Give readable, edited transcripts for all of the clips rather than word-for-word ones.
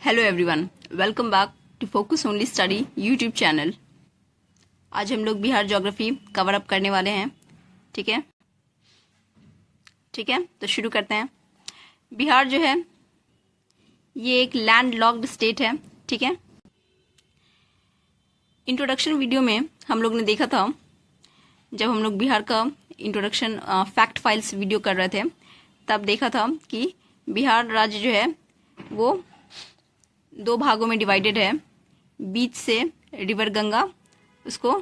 Hello everyone, welcome back to Focus Only Study YouTube channel. आज हम लोग Bihar geography cover up करने वाले हैं। ठीक है, तो शुरू करते हैं। बिहार जो है ये एक लैंड लॉक्ड स्टेट है। ठीक है, इंट्रोडक्शन वीडियो में हम लोग ने देखा था, जब हम लोग बिहार का इंट्रोडक्शन फैक्ट फाइल्स वीडियो कर रहे थे, तब देखा था कि बिहार राज्य जो है वो दो भागों में डिवाइडेड है। बीच से रिवर गंगा उसको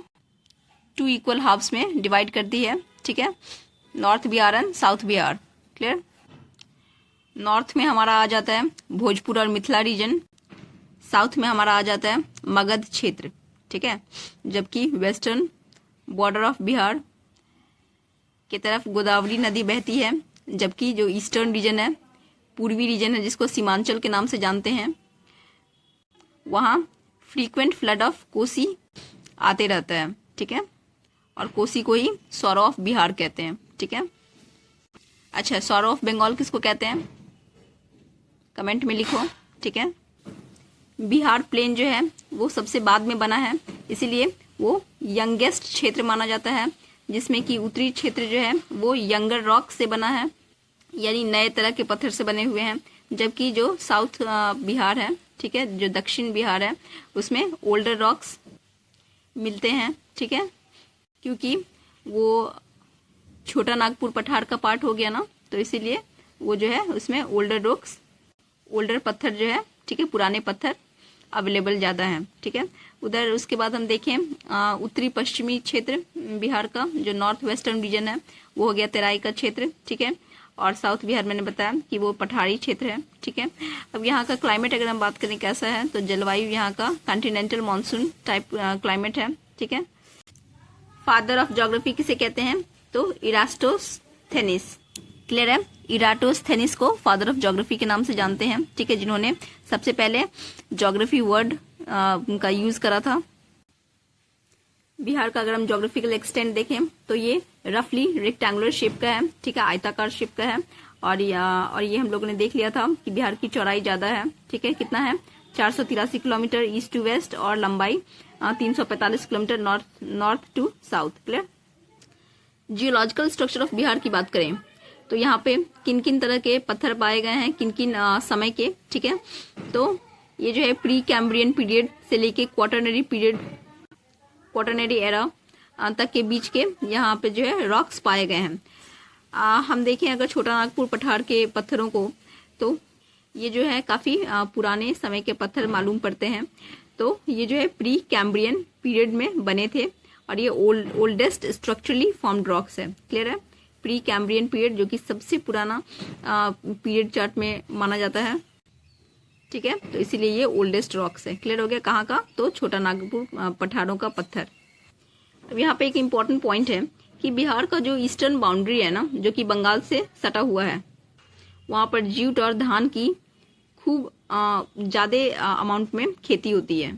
2 इक्वल हाफ्स में डिवाइड करती है। ठीक है, north Bihar and south Bihar. Clear? North में हमारा आ जाता है भोजपुर और मिथिला रीजन, साउथ में हमारा आ जाता है मगध क्षेत्र। ठीक है, जबकि वेस्टर्न बॉर्डर ऑफ बिहार की तरफ गोदावरी नदी बहती है, जबकि जो ईस्टर्न रीजन है, पूर्वी रीजन है, जिसको सीमांचल के नाम से जानते हैं, वहाँ फ्रीक्वेंट फ्लड ऑफ कोसी आते रहता है। ठीक है, और कोसी को ही सौरो ऑफ बिहार कहते हैं। ठीक है, अच्छा, सौरो ऑफ बंगाल किसको कहते हैं, कमेंट में लिखो। ठीक है, बिहार प्लेन जो है वो सबसे बाद में बना है, इसीलिए वो यंगेस्ट क्षेत्र माना जाता है, जिसमें कि उत्तरी क्षेत्र जो है वो यंगर रॉक से बना है, यानी नए तरह के पत्थर से बने हुए हैं, जबकि जो साउथ बिहार है, ठीक है, जो दक्षिण बिहार है, उसमें ओल्डर रॉक्स मिलते हैं। ठीक है, क्योंकि वो छोटा नागपुर पठार का पार्ट हो गया ना, तो इसीलिए वो जो है उसमें ओल्डर पत्थर जो है, ठीक है, पुराने पत्थर अवेलेबल ज़्यादा हैं। ठीक है, उधर उसके बाद हम देखें उत्तरी पश्चिमी क्षेत्र बिहार का जो नॉर्थ वेस्टर्न रीजन है वो हो गया तेराई का क्षेत्र। ठीक है, और साउथ बिहार मैंने बताया कि वो पठारी क्षेत्र है। ठीक है, अब यहाँ का क्लाइमेट अगर हम बात करें कैसा है, तो जलवायु यहाँ का कॉन्टिनेंटल मानसून टाइप क्लाइमेट है। ठीक है, फादर ऑफ ज्योग्राफी किसे कहते हैं, तो इरास्टोस्थेनिस। क्लियर है, इराटोस्थेनिस को फादर ऑफ ज्योग्राफी के नाम से जानते हैं। ठीक है, जिन्होंने सबसे पहले ज्योग्राफी वर्ड का यूज करा था। बिहार का अगर हम ज्योग्राफिकल एक्सटेंट देखें तो ये रफली रेक्टेंगुलर शेप का है। ठीक है, आयताकार शेप का है, और ये हम लोगों ने देख लिया था कि बिहार की चौड़ाई ज्यादा है। ठीक है, कितना है, 483 किलोमीटर ईस्ट टू वेस्ट, और लंबाई 345 kilometre north to south. Clear? Geological structure of Bihar की बात करें तो यहाँ पे किन किन तरह के पत्थर पाए गए हैं, किन किन समय के। ठीक है, तो ये जो है प्री कैम्ब्रियन पीरियड से लेके क्वाटरनरी एरा तक के बीच के यहाँ पे जो है रॉक्स पाए गए हैं। हम देखें अगर छोटा नागपुर पठार के पत्थरों को, तो ये जो है काफी पुराने समय के पत्थर मालूम पड़ते हैं। तो ये जो है प्री कैम्ब्रियन पीरियड में बने थे, और ये ओल्डेस्ट स्ट्रक्चरली फॉर्म्ड रॉक्स है। क्लियर है, प्री कैम्ब्रियन पीरियड जो कि सबसे पुराना पीरियड चार्ट में माना जाता है। ठीक है, तो इसीलिए ये ओल्डेस्ट रॉक्स है। क्लियर हो गया, कहाँ का, तो छोटा नागपुर पठारों का पत्थर। अब यहाँ पे एक इम्पॉर्टेंट पॉइंट है कि बिहार का जो ईस्टर्न बाउंड्री है ना, जो कि बंगाल से सटा हुआ है, वहाँ पर जूट और धान की खूब ज्यादा अमाउंट में खेती होती है।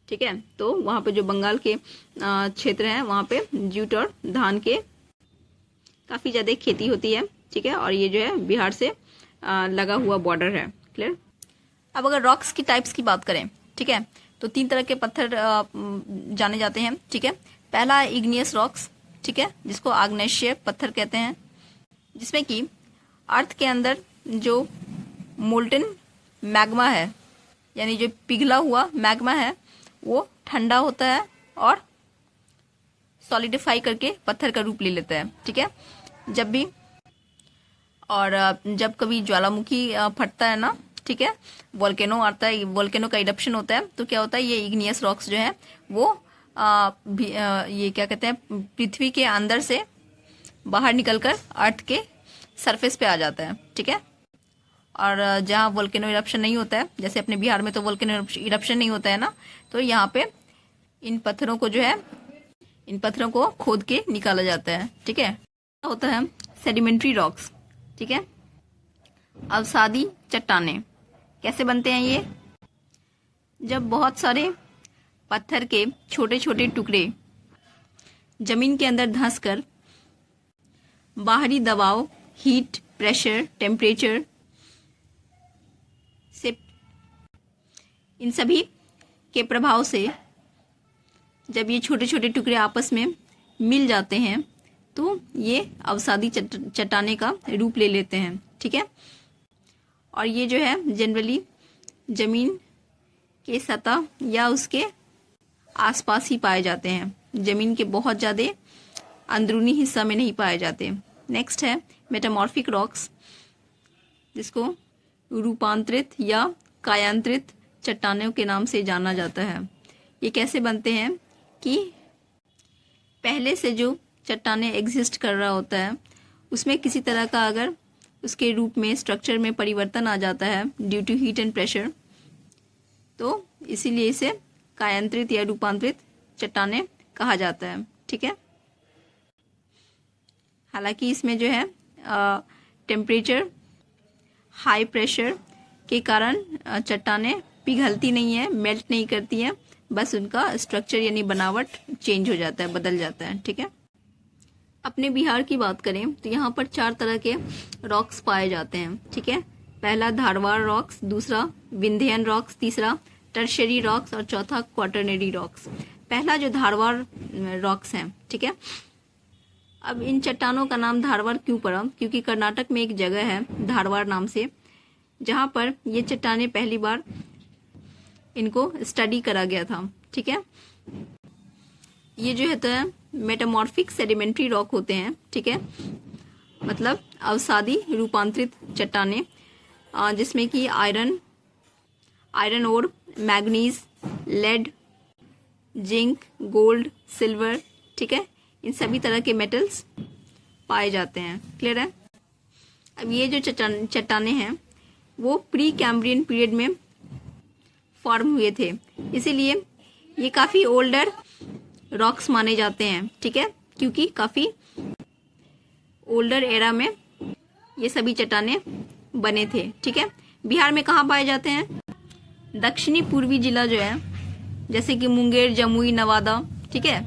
ठीक है, तो वहाँ पे जो बंगाल के क्षेत्र है, वहाँ पे जूट और धान के काफी ज्यादा खेती होती है। ठीक है, और ये जो है बिहार से लगा हुआ बॉर्डर है। क्लियर? अब अगर रॉक्स की टाइप्स की बात करें, ठीक है, तो 3 तरह के पत्थर जाने जाते हैं। ठीक है, पहला है इग्नियस रॉक्स। ठीक है, जिसको आग्नेय पत्थर कहते हैं, जिसमें कि अर्थ के अंदर जो मोल्टन मैग्मा है, यानी जो पिघला हुआ मैग्मा है, वो ठंडा होता है और सॉलिडिफाई करके पत्थर का रूप ले लेता है। ठीक है, जब कभी ज्वालामुखी फटता है ना, ठीक है, वोल्केनो आता है, वोल्केनो का इरप्शन होता है, तो क्या होता है, ये इग्नियस रॉक्स जो है वो ये क्या कहते हैं, पृथ्वी के अंदर से बाहर निकलकर अर्थ के सरफेस पे आ जाता है। ठीक है, और जहाँ वोल्केनो इरप्शन नहीं होता है, जैसे अपने बिहार में तो वोल्केनो इरप्शन नहीं होता है ना, तो यहाँ पे इन पत्थरों को खोद के निकाला जाता है। ठीक है, होता है सेडिमेंट्री रॉक्स। ठीक है, अवसादी चट्टानें कैसे बनते हैं ये, जब बहुत सारे पत्थर के छोटे छोटे टुकड़े जमीन के अंदर धंसकर बाहरी दबाव, हीट, प्रेशर, टेम्परेचर से इन सभी के प्रभाव से जब ये छोटे छोटे टुकड़े आपस में मिल जाते हैं तो ये अवसादी चट्टाने का रूप ले लेते हैं। ठीक है, और ये जो है जनरली जमीन के सतह या उसके आसपास ही पाए जाते हैं, जमीन के बहुत ज़्यादा अंदरूनी हिस्सा में नहीं पाए जाते। नेक्स्ट है मेटामॉर्फिक रॉक्स, जिसको रूपांतरित या कायांतरित चट्टानों के नाम से जाना जाता है। ये कैसे बनते हैं कि पहले से जो चट्टाने एग्जिस्ट कर रहा होता है उसमें किसी तरह का अगर उसके रूप में स्ट्रक्चर में परिवर्तन आ जाता है due to heat and pressure, तो इसीलिए इसे कायांतरित या रूपांतरित चट्टाने कहा जाता है। ठीक है, हालांकि इसमें जो है टेम्परेचर हाई प्रेशर के कारण चट्टाने पिघलती नहीं है, मेल्ट नहीं करती है, बस उनका स्ट्रक्चर यानी बनावट चेंज हो जाता है, बदल जाता है। ठीक है, अपने बिहार की बात करें तो यहाँ पर 4 तरह के रॉक्स पाए जाते हैं। ठीक है, पहला धारवाड़ रॉक्स, दूसरा विंध्यन रॉक्स, तीसरा टर्शरी रॉक्स और चौथा क्वाटरनरी रॉक्स। पहला जो धारवाड़ रॉक्स हैं, ठीक है, अब इन चट्टानों का नाम धारवाड़ क्यों पड़ा? क्योंकि कर्नाटक में एक जगह है धारवाड़ नाम से, जहां पर ये चट्टाने पहली बार इनको स्टडी करा गया था। ठीक है, ये जो है मेटामॉर्फिक सेडिमेंट्री रॉक होते हैं। ठीक है, मतलब अवसादी रूपांतरित चट्टाने, जिसमें कि iron ore, manganese, lead, zinc, gold, silver, ठीक है, इन सभी तरह के मेटल्स पाए जाते हैं। क्लियर है? अब ये जो चट्टाने हैं वो प्री कैम्ब्रियन पीरियड में फॉर्म हुए थे, इसीलिए ये काफ़ी ओल्डर रॉक्स माने जाते हैं। ठीक है, क्योंकि काफ़ी ओल्डर एरा में ये सभी चट्टाने बने थे। ठीक है, बिहार में कहाँ पाए जाते हैं? दक्षिणी पूर्वी जिला जो है, जैसे कि मुंगेर, जमुई, नवादा, ठीक है,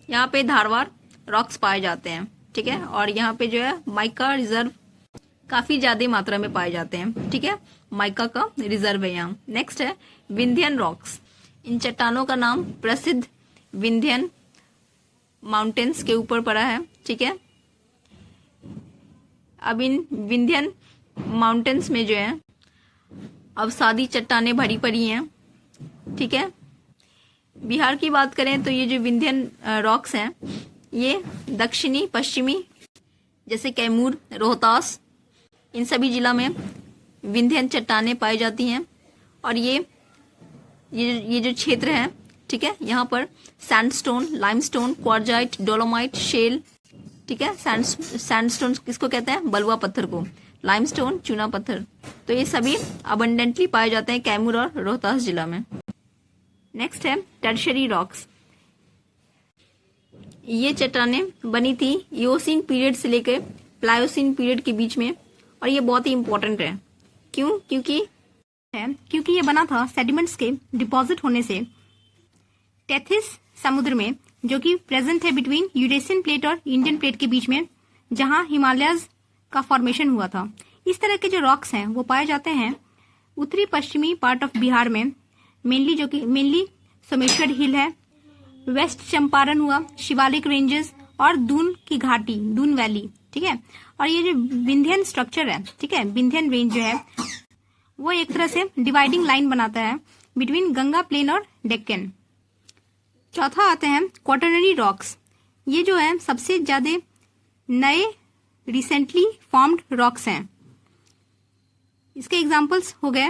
यहाँ पे धारवाड़ रॉक्स पाए जाते हैं। ठीक है, और यहाँ पे जो है माइका रिजर्व काफी ज्यादा मात्रा में पाए जाते हैं। ठीक है, माइका का रिजर्व है यहाँ। नेक्स्ट है विंध्यन रॉक्स। इन चट्टानों का नाम प्रसिद्ध विंध्यन माउंटेन्स के ऊपर पड़ा है। ठीक है, अब इन विंध्यन माउंटेन्स में जो है अवसादी चट्टाने भरी पड़ी हैं। ठीक है, बिहार की बात करें तो ये जो विंध्यन रॉक्स हैं ये दक्षिणी पश्चिमी जैसे कैमूर, रोहतास, इन सभी जिला में विंध्यन चट्टाने पाई जाती हैं। और ये जो क्षेत्र है, ठीक है, यहाँ पर sandstone, limestone, quartzite, dolomite, shale, ठीक है, सैंडस्टोन किसको कहते हैं? बलुआ पत्थर को। लाइमस्टोन चूना पत्थर, तो ये सभी अबंडेंटली पाए जाते हैं कैमूर और रोहतास जिला में। नेक्स्ट है टर्शरी रॉक्स। ये चट्टाने बनी थी इओसिन पीरियड से लेकर प्लायोसिन पीरियड के बीच में, और ये बहुत ही इंपॉर्टेंट है। क्यों? क्योंकि ये बना था सेडिमेंट्स के डिपॉजिट होने से टेथिस समुद्र में, जो कि प्रेजेंट है बिटवीन यूरेशियन प्लेट और इंडियन प्लेट के बीच में, जहां हिमालयज का फॉर्मेशन हुआ था। इस तरह के जो रॉक्स हैं वो पाए जाते हैं उत्तरी पश्चिमी पार्ट ऑफ बिहार में, मेनली सोमेश्वर हिल है, वेस्ट चंपारण हुआ, शिवालिक रेंजेस और दून की घाटी, दून वैली। ठीक है, और ये जो विंध्यन स्ट्रक्चर है, ठीक है, विंध्यन रेंज जो है वो एक तरह से डिवाइडिंग लाइन बनाता है बिटवीन गंगा प्लेन और डेक्कन। चौथा आते हैं क्वाटरनरी रॉक्स। ये जो है सबसे ज्यादा नए रिसेंटली फॉर्म्ड रॉक्स हैं। इसके एग्जांपल्स हो गए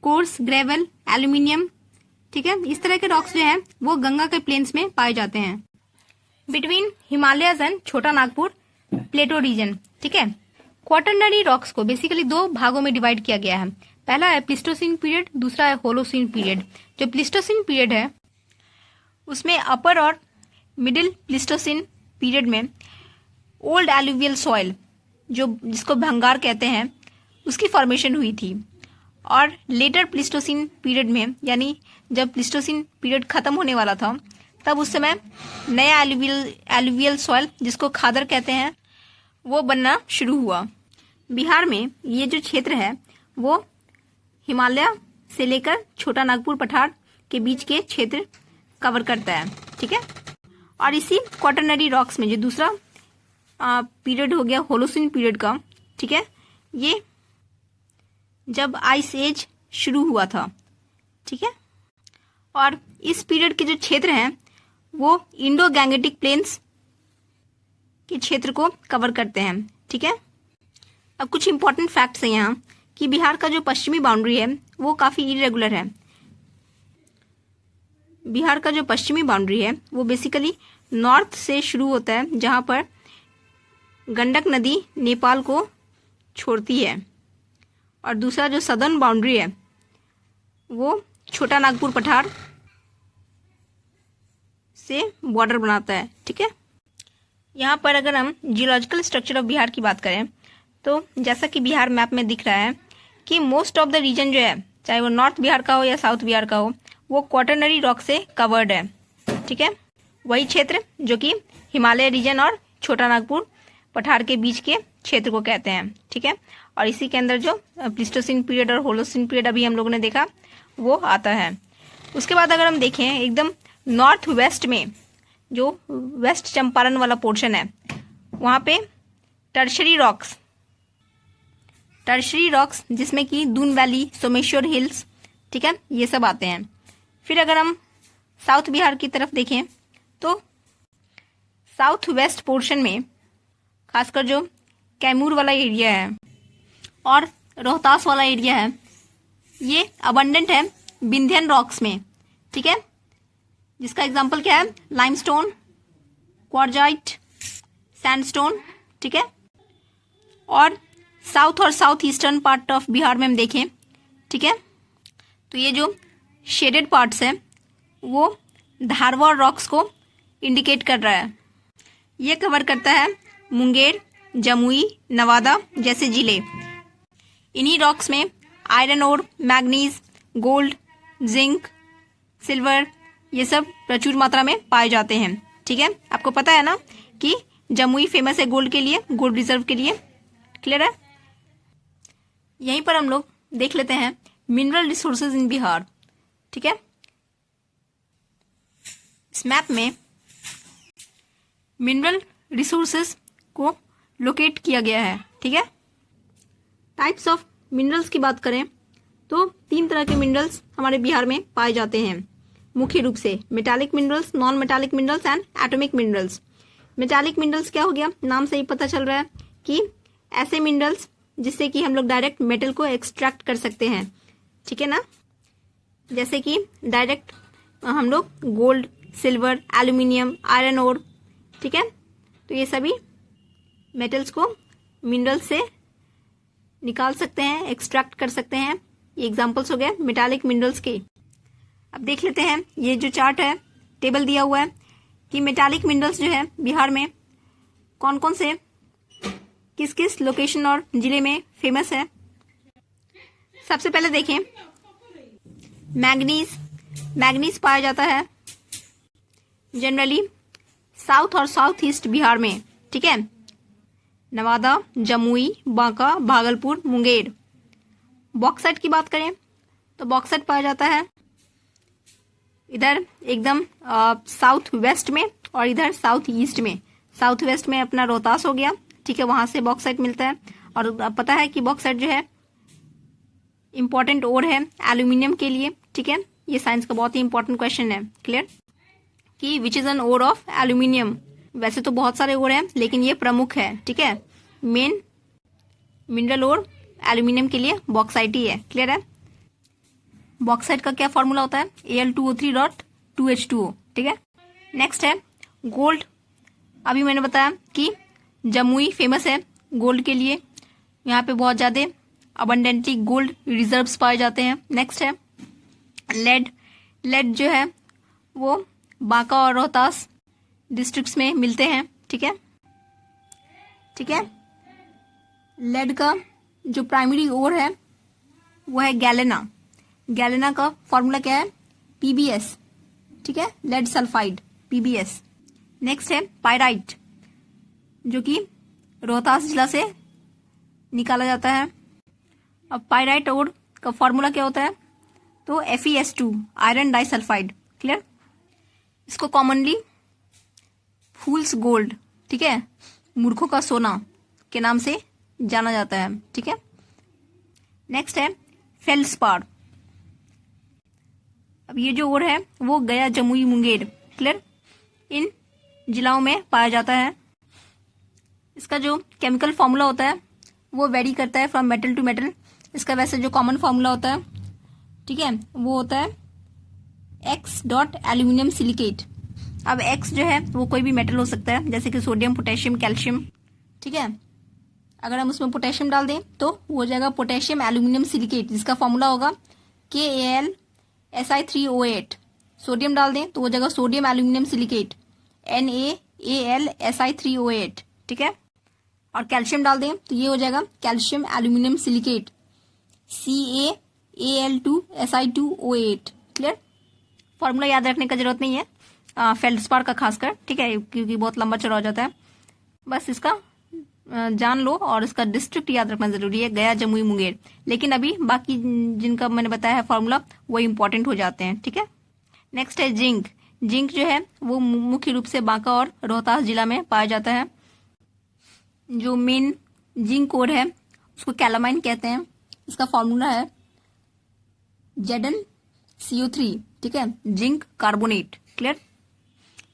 कोर्स, ग्रेवल, एल्यूमिनियम। ठीक है, इस तरह के रॉक्स जो हैं वो गंगा के प्लेन्स में पाए जाते हैं बिटवीन हिमालयस एंड छोटा नागपुर प्लेटो रीजन। ठीक है, क्वाटरनरी रॉक्स को बेसिकली 2 भागों में डिवाइड किया गया है। पहला है प्लीस्टोसीन पीरियड, दूसरा है होलोसीन पीरियड। जो प्लीस्टोसीन पीरियड है उसमें अपर और मिडिल प्लीस्टोसीन पीरियड में ओल्ड एलुवियल सॉइल, जिसको भंगार कहते हैं, उसकी फॉर्मेशन हुई थी। और लेटर प्लीस्टोसीन पीरियड में, यानी जब प्लीस्टोसीन पीरियड खत्म होने वाला था, तब उस समय नया एलुवियल सॉइल, जिसको खादर कहते हैं, वो बनना शुरू हुआ। बिहार में ये जो क्षेत्र है वो हिमालय से लेकर छोटा नागपुर पठार के बीच के क्षेत्र कवर करता है। ठीक है, और इसी क्वाटरनरी रॉक्स में जो दूसरा पीरियड हो गया होलोसिन पीरियड का, ठीक है, ये जब आइस एज शुरू हुआ था। ठीक है, और इस पीरियड के जो क्षेत्र हैं वो इंडो गैंगेटिक प्लेन्स के क्षेत्र को कवर करते हैं। ठीक है, अब कुछ इंपॉर्टेंट फैक्ट्स हैं यहाँ कि बिहार का जो पश्चिमी बाउंड्री है वो काफ़ी इरेगुलर है। बिहार का जो पश्चिमी बाउंड्री है वो बेसिकली नॉर्थ से शुरू होता है, जहाँ पर गंडक नदी नेपाल को छोड़ती है, और दूसरा जो सदर्न बाउंड्री है वो छोटा नागपुर पठार से बॉर्डर बनाता है। ठीक है, यहाँ पर अगर हम जियोलॉजिकल स्ट्रक्चर ऑफ बिहार की बात करें तो जैसा कि बिहार मैप में दिख रहा है कि मोस्ट ऑफ द रीजन जो है, चाहे वो नॉर्थ बिहार का हो या साउथ बिहार का हो, वो क्वाटरनरी रॉक से कवर्ड है। ठीक है, वही क्षेत्र जो कि हिमालय रीजन और छोटा नागपुर पठार के बीच के क्षेत्र को कहते हैं। ठीक है, और इसी के अंदर जो प्लीस्टोसिन पीरियड और होलोसिन पीरियड अभी हम लोगों ने देखा वो आता है। उसके बाद अगर हम देखें एकदम नॉर्थ वेस्ट में जो वेस्ट चंपारण वाला पोर्शन है, वहाँ पे टर्शरी रॉक्स जिसमें कि दून वैली, सोमेश्वर हिल्स, ठीक है, ये सब आते हैं। फिर अगर हम साउथ बिहार की तरफ देखें तो साउथ वेस्ट पोर्शन में खासकर जो कैमूर वाला एरिया है और रोहतास वाला एरिया है, ये अबंडेंट है विंध्यन रॉक्स में। ठीक है, जिसका एग्जांपल क्या है, लाइमस्टोन, क्वार्जाइट, सैंडस्टोन। ठीक है, और साउथ और south eastern part of Bihar में हम देखें, ठीक है, तो ये जो शेडेड पार्ट्स है वो धारवाड़ रॉक्स को इंडिकेट कर रहा है। ये कवर करता है मुंगेर, जमुई, नवादा जैसे जिले। इन्हीं रॉक्स में iron ore, manganese, gold, zinc, silver, ये सब प्रचुर मात्रा में पाए जाते हैं। ठीक है, आपको पता है ना कि जमुई फेमस है गोल्ड के लिए, गोल्ड रिजर्व के लिए। क्लियर है? यहीं पर हम लोग देख लेते हैं मिनरल रिसोर्सेज इन बिहार। ठीक है, इस मैप में मिनरल रिसोर्सेज को लोकेट किया गया है। ठीक है, टाइप्स ऑफ मिनरल्स की बात करें तो 3 तरह के मिनरल्स हमारे बिहार में पाए जाते हैं मुख्य रूप से, metallic minerals, non metallic minerals and atomic minerals. Metallic minerals क्या हो गया, नाम से ही पता चल रहा है कि ऐसे मिनरल्स जिससे कि हम लोग डायरेक्ट मेटल को एक्सट्रैक्ट कर सकते हैं। ठीक है ना, जैसे कि डायरेक्ट हम लोग gold, silver, aluminium, iron ore. ठीक है, तो ये सभी मेटल्स को मिनरल्स से निकाल सकते हैं, एक्सट्रैक्ट कर सकते हैं। ये एग्जांपल्स हो गए मेटालिक मिनरल्स के। अब देख लेते हैं, ये जो चार्ट है, टेबल दिया हुआ है कि मेटालिक मिनरल्स जो है बिहार में कौन कौन से किस किस लोकेशन और जिले में फेमस है। सबसे पहले देखें मैग्नीज पाया जाता है जनरली साउथ और साउथ ईस्ट बिहार में। ठीक है, नवादा, जमुई, बांका, भागलपुर, मुंगेर। बॉक्साइट की बात करें तो बॉक्साइट पाया जाता है इधर एकदम साउथ वेस्ट में और इधर साउथ ईस्ट में। साउथ वेस्ट में अपना रोहतास हो गया, ठीक है, वहां से बॉक्साइट मिलता है। और पता है कि बॉक्साइट जो है इंपॉर्टेंट ओर है एल्यूमिनियम के लिए। ठीक है, ये साइंस का बहुत ही इंपॉर्टेंट क्वेश्चन है। क्लियर कि which is an ore of aluminium. वैसे तो बहुत सारे ओर हैं लेकिन ये प्रमुख है। ठीक है, मेन मिनरल ओर एल्यूमिनियम के लिए बॉक्साइट ही है। क्लियर है? बॉक्साइट का क्या फॉर्मूला होता है, Al2O3.2H2O। ठीक है, नेक्स्ट है गोल्ड। अभी मैंने बताया कि जमुई फेमस है गोल्ड के लिए, यहाँ पे बहुत ज्यादा अबंडेंटली गोल्ड रिजर्व्स पाए जाते हैं। नेक्स्ट है लेड जो है वो बांका और रोहतास डिस्ट्रिक्ट्स में मिलते हैं। ठीक है, लेड का जो प्राइमरी ओर है वो है गैलेना का फॉर्मूला क्या है, PbS। ठीक है, लेड सल्फाइड, PbS। नेक्स्ट है पायराइट जो कि रोहतास जिला से निकाला जाता है। अब पायराइट ओर का फॉर्मूला क्या होता है, तो FeS2 आयरन डाइसल्फाइड। क्लियर। इसको कॉमनली फूल्स गोल्ड, ठीक है, मूर्खों का सोना के नाम से जाना जाता है। ठीक है। नेक्स्ट है फेल्सपार। अब ये जो ओर है वो गया, जमुई, मुंगेर, क्लियर, इन जिलाओं में पाया जाता है। इसका जो केमिकल फॉर्मूला होता है वो वेरी करता है फ्रॉम मेटल टू मेटल। इसका वैसे जो कॉमन फॉर्मूला होता है, ठीक है, वो होता है X डॉट एल्यूमिनियम सिलिकेट। अब X जो है वो कोई भी मेटल हो सकता है, जैसे कि सोडियम, पोटेशियम, कैल्शियम। ठीक है। अगर हम उसमें पोटेशियम डाल दें तो वो हो जाएगा पोटेशियम एल्यूमिनियम सिलिकेट, जिसका फॉर्मूला होगा KAlSi3O8। सोडियम डाल दें तो हो जाएगा सोडियम एल्यूमिनियम सिलिकेट, NaAlSi3O8। ठीक है। और कैल्शियम डाल दें तो ये हो जाएगा calcium aluminium silicate, CaAl2Si2O8। Clear. Formula याद रखने का जरूरत नहीं है फेल्डस्पार का खासकर, ठीक है, क्योंकि बहुत लंबा चौड़ा हो जाता है। बस इसका जान लो और इसका डिस्ट्रिक्ट याद रखना जरूरी है, गया, जमुई, मुंगेर। लेकिन अभी बाकी जिनका मैंने बताया है फॉर्मूला वो इंपॉर्टेंट हो जाते हैं। ठीक है। नेक्स्ट है जिंक। जिंक जो है वो मुख्य रूप से बांका और रोहतास जिला में पाया जाता है। जो मेन जिंक कोड है उसको कैलामाइन कहते हैं। इसका फॉर्मूला है ZnCO3। ठीक है, जिंक कार्बोनेट। क्लियर।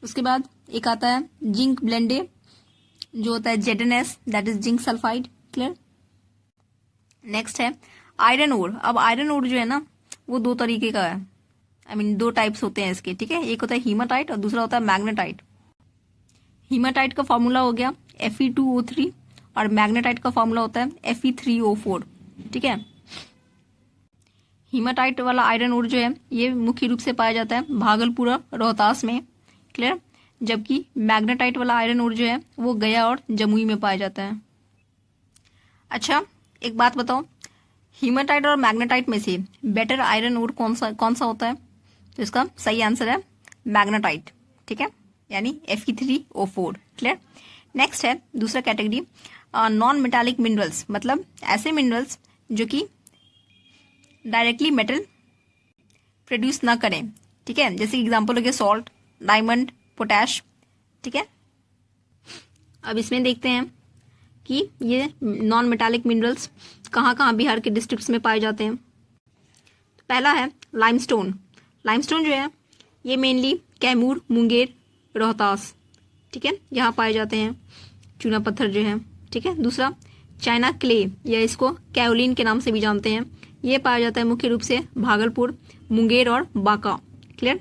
उसके बाद एक आता है जिंक ब्लेंडे, जो होता है ZnS, that is zinc sulphide. Clear. Next है आयरन ओर। अब आयरन ओर जो है ना वो दो तरीके का है, दो टाइप्स होते हैं इसके। ठीक है। एक होता है हीमाटाइट और दूसरा होता है मैग्नेटाइट। हीमाटाइट का फॉर्मूला हो गया Fe2O3 और मैग्नेटाइट का फॉर्मूला होता है Fe3O4। ठीक है। हीमाटाइट वाला आयरन ओर जो है ये मुख्य रूप से पाया जाता है भागलपुर और रोहतास में। क्लियर। जबकि मैग्नेटाइट वाला आयरन ओर जो है वो गया और जमुई में पाया जाता है। अच्छा, एक बात बताओ, हीमाटाइट और मैग्नेटाइट में से बेटर आयरन ओर कौन सा होता है? तो इसका सही आंसर है मैग्नेटाइट। ठीक है, यानी Fe3O4। क्लियर। नेक्स्ट है दूसरा कैटेगरी नॉन मेटालिक मिनरल्स, मतलब ऐसे मिनरल्स जो कि डायरेक्टली मेटल प्रोड्यूस ना करें। ठीक है, जैसे एग्जांपल हो गया सॉल्ट, डायमंड, पोटैश। ठीक है। अब इसमें देखते हैं कि ये नॉन मेटालिक मिनरल्स कहाँ कहाँ बिहार के डिस्ट्रिक्ट्स में पाए जाते हैं। तो पहला है लाइमस्टोन। लाइमस्टोन जो है ये मेनली कैमूर, मुंगेर, रोहतास, ठीक है, यहाँ पाए जाते हैं चूना पत्थर जो है। ठीक है। दूसरा चाइना क्ले, या इसको कैओलिन के नाम से भी जानते हैं, ये पाया जाता है मुख्य रूप से भागलपुर, मुंगेर और Banka. Clear.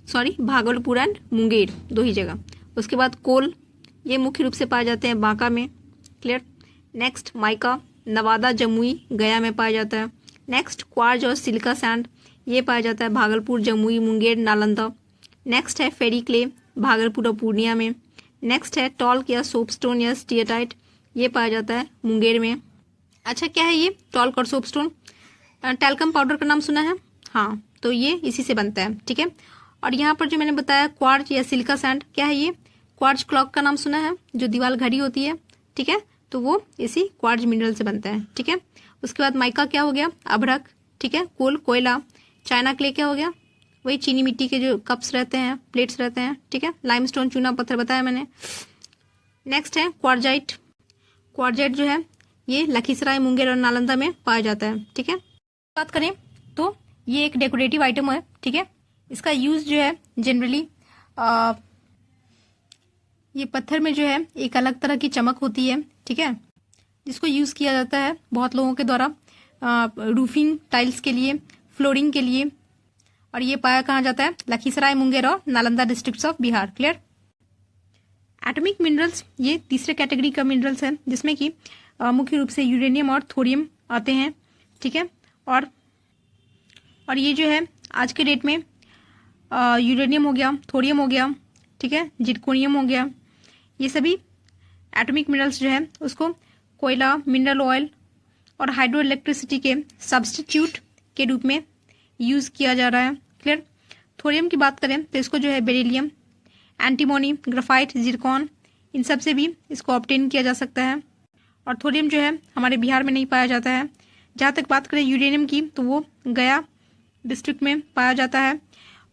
Sorry, Bhagalpur and Munger दो ही जगह। उसके बाद कोल, ये मुख्य रूप से पाए जाते हैं बांका में। Clear. Next mica, Nawada, Jamui, गया में पाया जाता है। नेक्स्ट क्वार्ज और सिलिका सैंड, ये पाया जाता है भागलपुर, जमुई, मुंगेर, नालंदा। नेक्स्ट है फेरी क्ले, भागलपुर और पूर्णिया में। नेक्स्ट है टॉल्क या सोपस्टोन या स्टीएटाइट, ये पाया जाता है मुंगेर में। अच्छा, क्या है ये टॉल्क और सोपस्टोन? टैल्कम पाउडर का नाम सुना है? हाँ, तो ये इसी से बनता है। ठीक है। और यहाँ पर जो मैंने बताया क्वार्ज या सिलिका सैंड, क्या है ये? क्वार्ज क्लॉक का नाम सुना है, जो दीवार घड़ी होती है। ठीक है, तो वो इसी क्वार्ज मिनरल से बनता है। ठीक है। उसके बाद माइका क्या हो गया? अभ्रक। ठीक है। कोल, कोयला। चाइना क्ले क्या हो गया? वही चीनी मिट्टी के जो कप्स रहते हैं, प्लेट्स रहते हैं। ठीक है। लाइमस्टोन चूना पत्थर बताया मैंने। नेक्स्ट है क्वार्जाइट। क्वार्जाइट जो है ये लखीसराय, मुंगेर और नालंदा में पाया जाता है। ठीक है। बात करें तो ये एक डेकोरेटिव आइटम है। ठीक है। इसका यूज जो है जनरली ये पत्थर में जो है एक अलग तरह की चमक होती है। ठीक है, जिसको यूज किया जाता है बहुत लोगों के द्वारा रूफिंग टाइल्स के लिए, फ्लोरिंग के लिए। और ये पाया कहाँ जाता है? लखीसराय, मुंगेर और Nalanda districts of Bihar. Clear. Atomic minerals ये तीसरे कैटेगरी का मिनरल्स है, जिसमें कि मुख्य रूप से यूरेनियम और थोरियम आते हैं। ठीक है। और ये जो है आज के डेट में यूरेनियम हो गया, थोरियम हो गया, ठीक है, जिरकोनियम हो गया, ये सभी एटॉमिक मिनरल्स जो है उसको कोयला, मिनरल ऑयल और हाइड्रो इलेक्ट्रिसिटी के सब्स्टिट्यूट के रूप में यूज किया जा रहा है। क्लियर। थोरियम की बात करें तो इसको जो है बेरिलियम, एंटीमोनी, ग्राफाइट, जिरकॉन, इन सब से भी इसको ऑब्टेन किया जा सकता है। और थोरियम जो है हमारे बिहार में नहीं पाया जाता है। जहाँ तक बात करें यूरेनियम की तो वो गया डिस्ट्रिक्ट में पाया जाता है।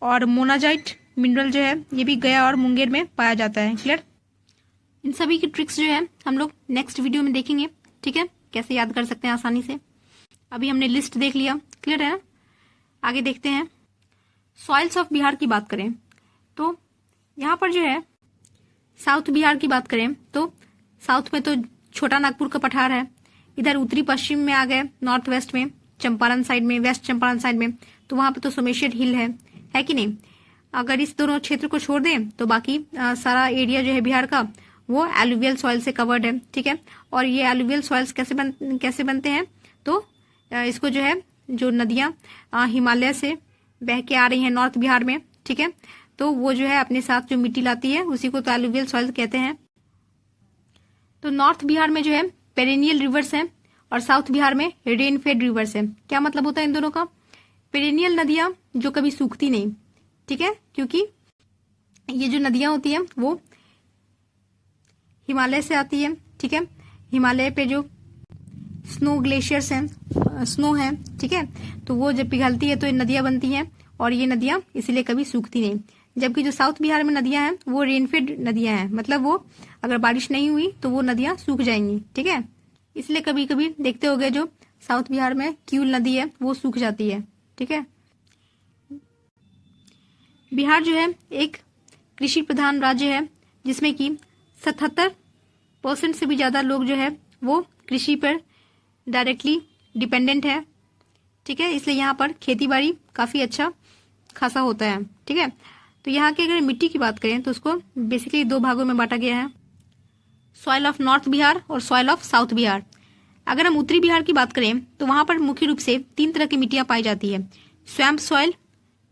और मोनाजाइट मिनरल जो है ये भी गया और मुंगेर में पाया जाता है। क्लियर? इन सभी की ट्रिक्स जो है हम लोग नेक्स्ट वीडियो में देखेंगे। ठीक है, कैसे याद कर सकते हैं आसानी से। अभी हमने लिस्ट देख लिया। क्लियर है ना? आगे देखते हैं। सॉइल्स ऑफ बिहार की बात करें तो यहाँ पर जो है साउथ बिहार की बात करें तो साउथ में तो छोटा नागपुर का पठार है। इधर उत्तरी पश्चिम में आ गए, नॉर्थ वेस्ट में चंपारण साइड में, वेस्ट चंपारण साइड में, तो वहां पे तो सोमेश्वर हिल है कि नहीं? अगर इस दोनों क्षेत्र को छोड़ दें तो बाकी सारा एरिया जो है बिहार का वो एलुवियल सॉइल से कवर्ड है। ठीक है, और ये एलुवियल सॉइल्स कैसे बनते हैं? तो इसको जो है जो नदियां हिमालय से बह के आ रही हैं नॉर्थ बिहार में, ठीक है, तो वो जो है अपने साथ जो मिट्टी लाती है उसी को तो एलुवियल सॉइल कहते हैं। तो नॉर्थ बिहार में जो है पेरेनियल रिवर्स है और साउथ बिहार में रेन फेड रिवर्स है। क्या मतलब होता है इन दोनों का? पेरेनियल नदियां जो कभी सूखती नहीं, ठीक है, क्योंकि ये जो नदियां होती हैं वो हिमालय से आती है। ठीक है, हिमालय पे जो स्नो ग्लेशियर्स हैं, स्नो है, ठीक है, तो वो जब पिघलती है तो ये नदियां बनती हैं और ये नदियां इसीलिए कभी सूखती नहीं। जबकि जो साउथ बिहार में नदियां हैं वो रेनफेड नदियां हैं, मतलब वो अगर बारिश नहीं हुई तो वो नदियां सूख जाएंगी। ठीक है, इसलिए कभी कभी देखते होगे जो साउथ बिहार में क्यूल नदी है वो सूख जाती है। ठीक है, बिहार जो है एक कृषि प्रधान राज्य है जिसमें कि 77% से भी ज्यादा लोग जो है वो कृषि पर डायरेक्टली डिपेंडेंट है। ठीक है, इसलिए यहाँ पर खेती बाड़ी काफी अच्छा खासा होता है। ठीक है, तो यहाँ की अगर मिट्टी की बात करें तो उसको बेसिकली 2 भागों में बांटा गया है, सॉइल ऑफ नॉर्थ बिहार और सॉइल ऑफ साउथ बिहार। अगर हम उत्तरी बिहार की बात करें तो वहां पर मुख्य रूप से 3 तरह की मिट्टियां पाई जाती है। स्वैम्प सॉइल,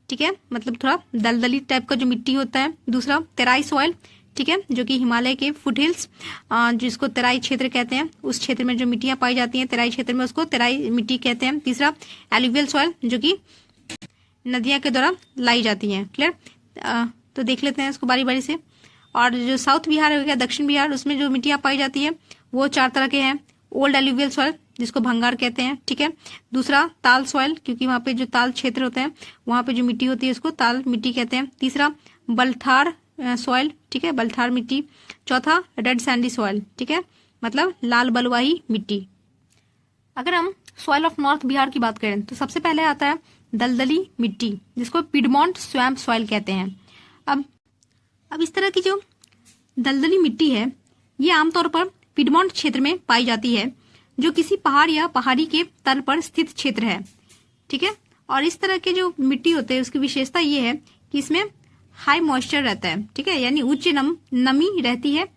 ठीक है, मतलब थोड़ा दलदली टाइप का जो मिट्टी होता है। दूसरा तेराई सॉइल, ठीक है, जो कि हिमालय के फुट हिल्स जिसको तेराई क्षेत्र कहते हैं, उस क्षेत्र में जो मिट्टियां पाई जाती हैं तेराई क्षेत्र में उसको तेराई मिट्टी कहते हैं। तीसरा एलुवियल सॉइल जो कि नदियां के द्वारा लाई जाती हैं। क्लियर? तो देख लेते हैं इसको बारी बारी से। और जो साउथ बिहार हो गया, दक्षिण बिहार, उसमें जो मिट्टियां पाई जाती है वो 4 तरह के हैं। ओल्ड एलुवियल सॉइल जिसको भंगार कहते हैं, ठीक है। दूसरा ताल सॉइल, क्योंकि वहां पे जो ताल क्षेत्र होते हैं वहां पे जो मिट्टी होती है उसको ताल मिट्टी कहते हैं। तीसरा बलथार सॉइल, ठीक है, बलथार मिट्टी। चौथा रेड सैंडी सॉइल, ठीक है, मतलब लाल बलुआही मिट्टी। अगर हम सॉइल ऑफ नॉर्थ बिहार की बात करें तो सबसे पहले आता है दलदली मिट्टी जिसको पिडमॉन्ट स्वैम्प सॉइल कहते हैं। अब इस तरह की जो दलदली मिट्टी है ये आमतौर पर पिडमॉन्ट क्षेत्र में पाई जाती है जो किसी पहाड़ या पहाड़ी के तल पर स्थित क्षेत्र है, ठीक है। और इस तरह के जो मिट्टी होते हैं उसकी विशेषता ये है कि इसमें हाई मॉइस्चर रहता है, ठीक है, यानी उच्च नमी रहती है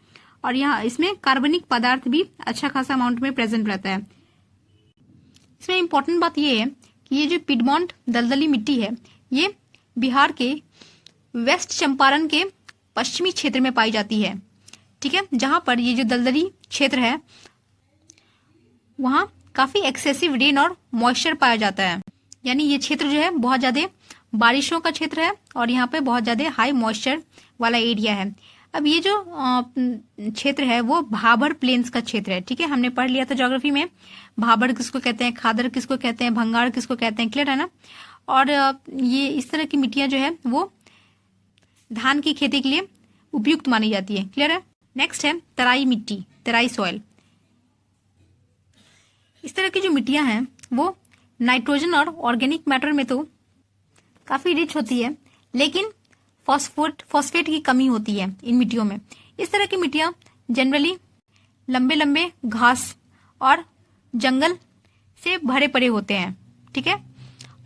और यहाँ इसमें कार्बनिक पदार्थ भी अच्छा खासा अमाउंट में प्रेजेंट रहता है। इसमें इम्पोर्टेंट बात ये है कि ये जो पिडमॉन्ट दलदली मिट्टी है ये बिहार के वेस्ट चंपारण के पश्चिमी क्षेत्र में पाई जाती है, ठीक है, जहां पर ये जो दलदली क्षेत्र है वहां काफी एक्सेसिव रेन और मॉइस्चर पाया जाता है। यानी ये क्षेत्र जो है बहुत ज्यादा बारिशों का क्षेत्र है और यहाँ पे बहुत ज्यादा हाई मॉइस्चर वाला एरिया है। अब ये जो क्षेत्र है वो भाबर प्लेन्स का क्षेत्र है, ठीक है, हमने पढ़ लिया था ज्योग्राफी में। भाबर किसको कहते हैं, खादर किसको कहते हैं, भंगार किसको कहते हैं, क्लियर है ना। और ये इस तरह की मिट्टियां जो है वो धान की खेती के लिए उपयुक्त मानी जाती है, क्लियर है। नेक्स्ट है तराई मिट्टी, तराई सॉइल। इस तरह की जो मिट्टियां हैं वो नाइट्रोजन और ऑर्गेनिक मैटर में तो काफी रिच होती है लेकिन फॉस्फेट की कमी होती है इन मिट्टियों में। इस तरह की मिट्टियां जनरली लंबे लंबे घास और जंगल से भरे पड़े होते हैं, ठीक है।